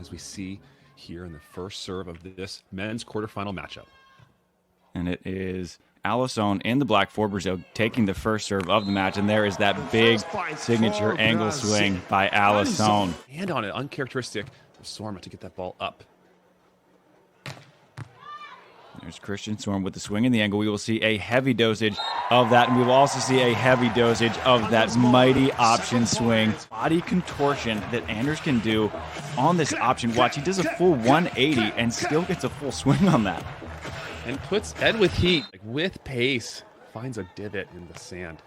as we see here in the first serve of this men's quarterfinal matchup. And it is Alison in the black for Brazil taking the first serve of the match. And there is that big signature angle swing by Alison. And on it, uncharacteristic of Sørum to get that ball up. There's Christian Sørum with the swing and the angle. We will see a heavy dosage of that, and we will also see a heavy dosage of that mighty option swing. Body contortion that Anders can do on this option. Watch, he does a full 180 and still gets a full swing on that. And puts head with heat, like with pace. Finds a divot in the sand.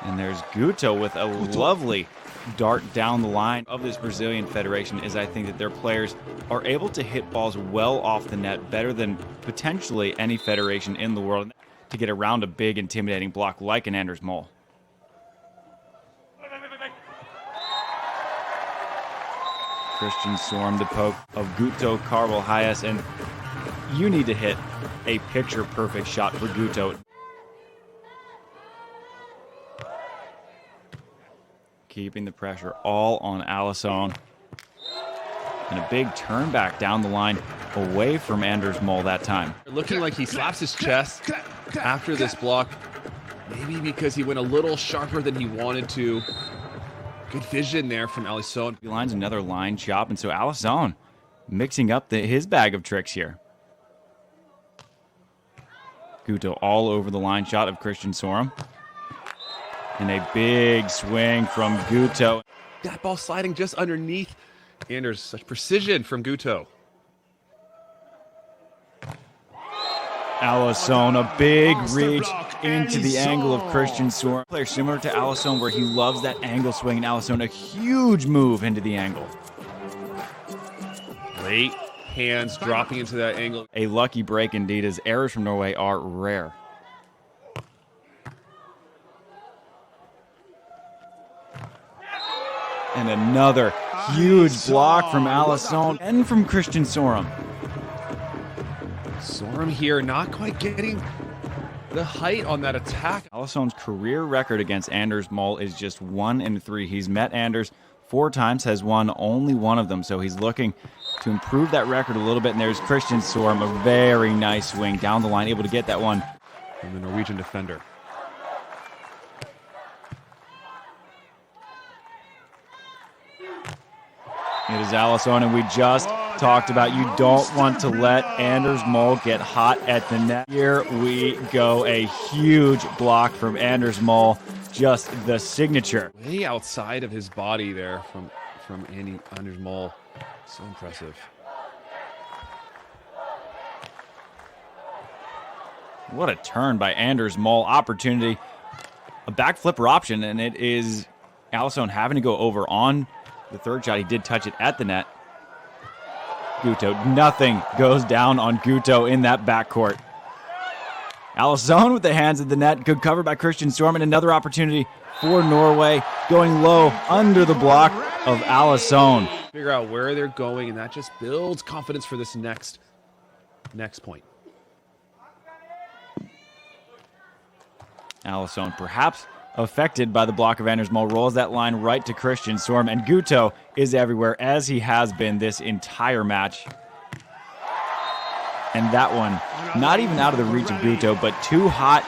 And there's Guto with a lovely dart down the line of this Brazilian federation. Is I think that their players are able to hit balls well off the net, better than potentially any federation in the world, to get around a big intimidating block like an Anders Mol. Christian Sørum, the poke of Guto Carval Hayes, and you need to hit a picture-perfect shot for Guto. Keeping the pressure all on Alison. And a big turn back down the line away from Anders Mol that time. Looking like he slaps his chest after this block. Maybe because he went a little sharper than he wanted to. Good vision there from Alison. He lines another line chop, and so Alison mixing up his bag of tricks here. Guto all over the line shot of Christian Sørum. And a big swing from Guto. That ball sliding just underneath Anders. Such precision from Guto. Alison, a big reach into the angle of Christian Sørum. Player similar to Alison, where he loves that angle swing, and Alison a huge move into the angle. Late hands dropping into that angle. A lucky break indeed, as errors from Norway are rare. And another huge block from Alison and from Christian Sørum. Sørum here not quite getting the height on that attack. Alison's career record against Anders Mol is just 1-3. He's met Anders 4 times, has won only 1 of them, so he's looking to improve that record a little bit. And there's Christian Sørum, a very nice swing down the line, able to get that one from the Norwegian defender. It is Alison, and we just talked about you don't want to let Anders Mol get hot at the net. Here we go, a huge block from Anders Mol, just the signature. Way outside of his body there from Anders Mol. So impressive. What a turn by Anders Mol. Opportunity, a back flipper option, and it is Alison having to go over on the third shot. He did touch it at the net. Guto, nothing goes down on Guto in that backcourt. Alison with the hands at the net, good cover by Christian Sørum, and another opportunity for Norway, going low under the block of Alison. Figure out where they're going, and that just builds confidence for this next point. Alison, perhaps affected by the block of Anders Mol, rolls that line right to Christian Sørum, and Guto is everywhere, as he has been this entire match. And that one, not even out of the reach of Guto, but too hot.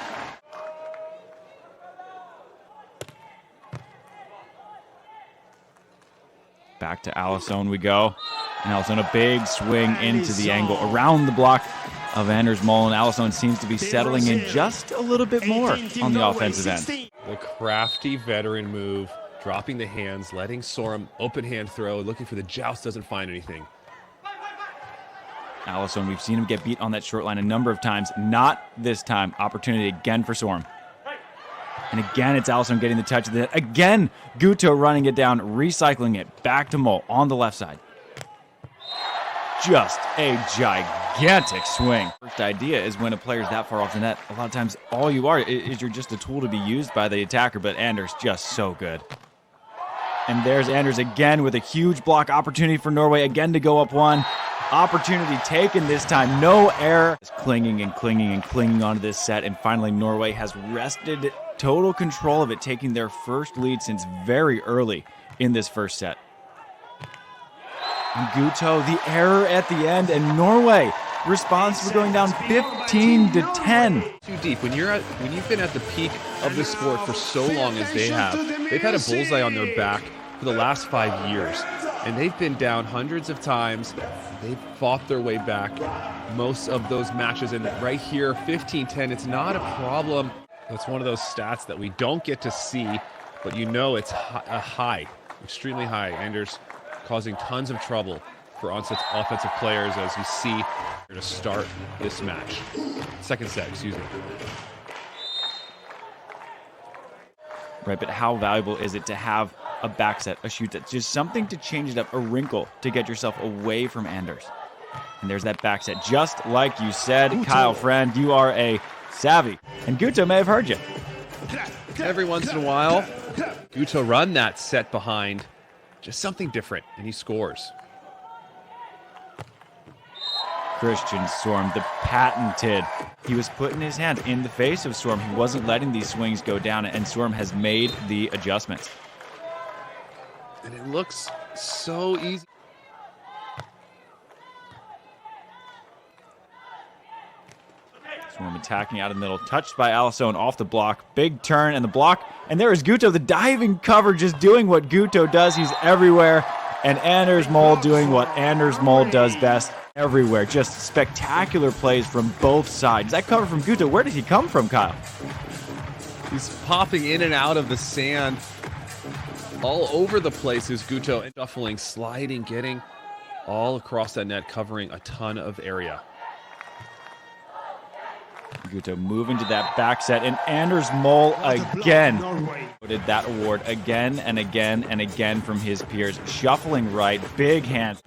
Back to Alison we go. And Alison, a big swing into the angle around the block of Anders Mol, and Alison seems to be settling in just a little bit more on the offensive end. The crafty veteran move, dropping the hands, letting Sørum open hand throw, looking for the joust, doesn't find anything. Alison, we've seen him get beat on that short line a number of times. Not this time. Opportunity again for Sørum. And again, it's Alison getting the touch of the net. Again, Guto running it down, recycling it back to Mol on the left side. Just a gigantic swing. First idea is when a player's that far off the net, a lot of times all you are is you're just a tool to be used by the attacker, but Anders just so good. And there's Anders again with a huge block opportunity for Norway, again to go up 1. Opportunity taken this time, no error. Clinging and clinging and clinging onto this set, and finally Norway has wrested total control of it, taking their first lead since very early in this first set. And Guto, the error at the end, and Norway responds for going down 15-10. Too deep. When you've been at the peak of the sport for so long as they have, they've had a bullseye on their back for the last 5 years. And they've been down hundreds of times. They've fought their way back most of those matches. And right here, 15-10, it's not a problem. It's one of those stats that we don't get to see, but you know it's a high, extremely high. Anders causing tons of trouble for offensive players, as you see to start this match. Second set, excuse me. Right, but how valuable is it to have a back set, a shoot that's just something to change it up, a wrinkle to get yourself away from Anders? And there's that back set, just like you said. Guto. Kyle, friend, you are a savvy. And Guto may have heard you. Every once in a while, Guto run that set behind. Just something different, and he scores. Christian Sørum, the patented. He was putting his hand in the face of Sørum. He wasn't letting these swings go down, and Sørum has made the adjustments. And it looks so easy. Sørum attacking out of the middle, touched by Alison off the block. Big turn and the block, and there is Guto, the diving cover, just doing what Guto does. He's everywhere, and Anders Mol doing what Anders Mol does best. Everywhere. Just spectacular plays from both sides. That cover from Guto, where did he come from, Kyle? He's popping in and out of the sand all over the place is Guto, and shuffling, sliding, getting all across that net, covering a ton of area. Guto moving to that back set, and Anders Mol again did that award again and again and again from his peers. Shuffling right, big hands.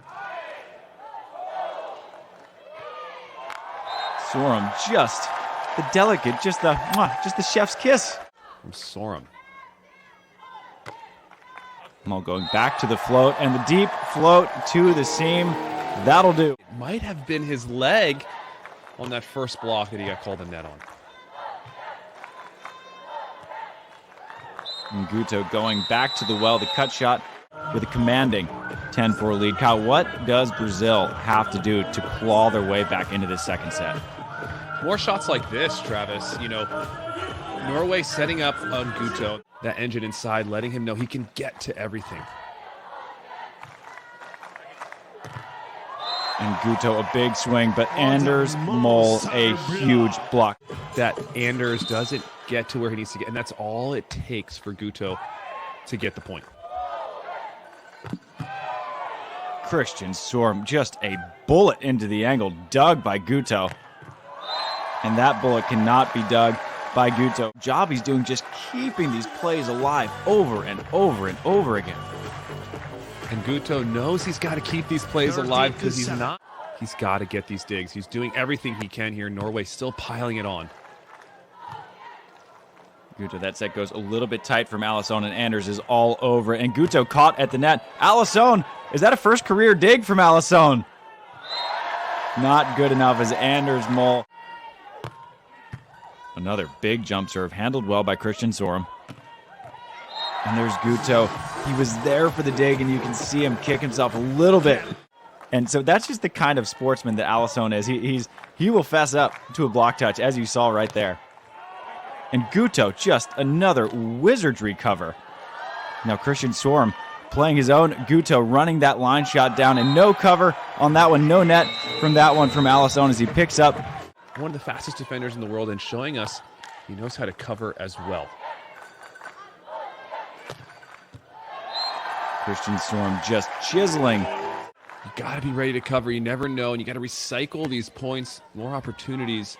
Sørum, just the delicate, just the chef's kiss. From Sørum. Mol going back to the float, and the deep float to the seam. That'll do. It might have been his leg on that first block that he got called the net on. And Guto going back to the well, the cut shot with a commanding 10-4 lead. Kyle, what does Brazil have to do to claw their way back into this second set? More shots like this, Travis. You know, Norway setting up on Guto, that engine inside, letting him know he can get to everything. And Guto, a big swing, but Anders Mol, a huge block. That Anders doesn't get to where he needs to get, and that's all it takes for Guto to get the point. Christian Sørum, just a bullet into the angle, dug by Guto. And that bullet cannot be dug by Guto. Job he's doing just keeping these plays alive over and over and over again. And Guto knows he's got to keep these plays alive because he's got to get these digs. He's doing everything he can here. Norway still piling it on. Guto, that set goes a little bit tight from Alison, and Anders is all over it. And Guto caught at the net. Alison, is that a first career dig from Alison? Not good enough as Anders Mol. Another big jump serve, handled well by Christian Sørum. And there's Guto. He was there for the dig, and you can see him kick himself a little bit. And so that's just the kind of sportsman that Alison is. He will fess up to a block touch, as you saw right there. And Guto, just another wizardry cover. Now Christian Sørum playing his own. Guto running that line shot down, and no cover on that one. No net from that one from Alison as he picks up. One of the fastest defenders in the world, and showing us he knows how to cover as well. Christian Sørum just chiseling. You got to be ready to cover. You never know, and you got to recycle these points, more opportunities,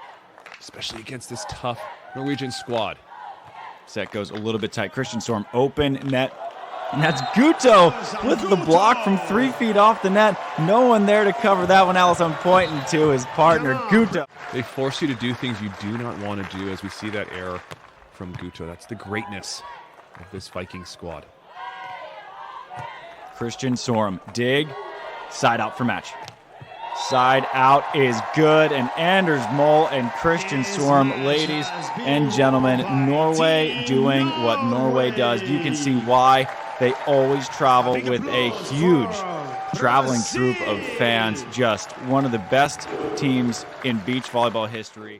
especially against this tough Norwegian squad. Set goes a little bit tight. Christian Sørum open net. And that's Guto with the block from 3 feet off the net. No one there to cover that one. Alison pointing to his partner, Guto. They force you to do things you do not want to do, as we see that error from Guto. That's the greatness of this Viking squad. Christian Sørum, dig, side out for match. Side out is good, and Anders Mol and Christian Sørum, ladies and gentlemen, Norway doing what Norway does. You can see why they always travel with a huge traveling troupe of fans. Just one of the best teams in beach volleyball history.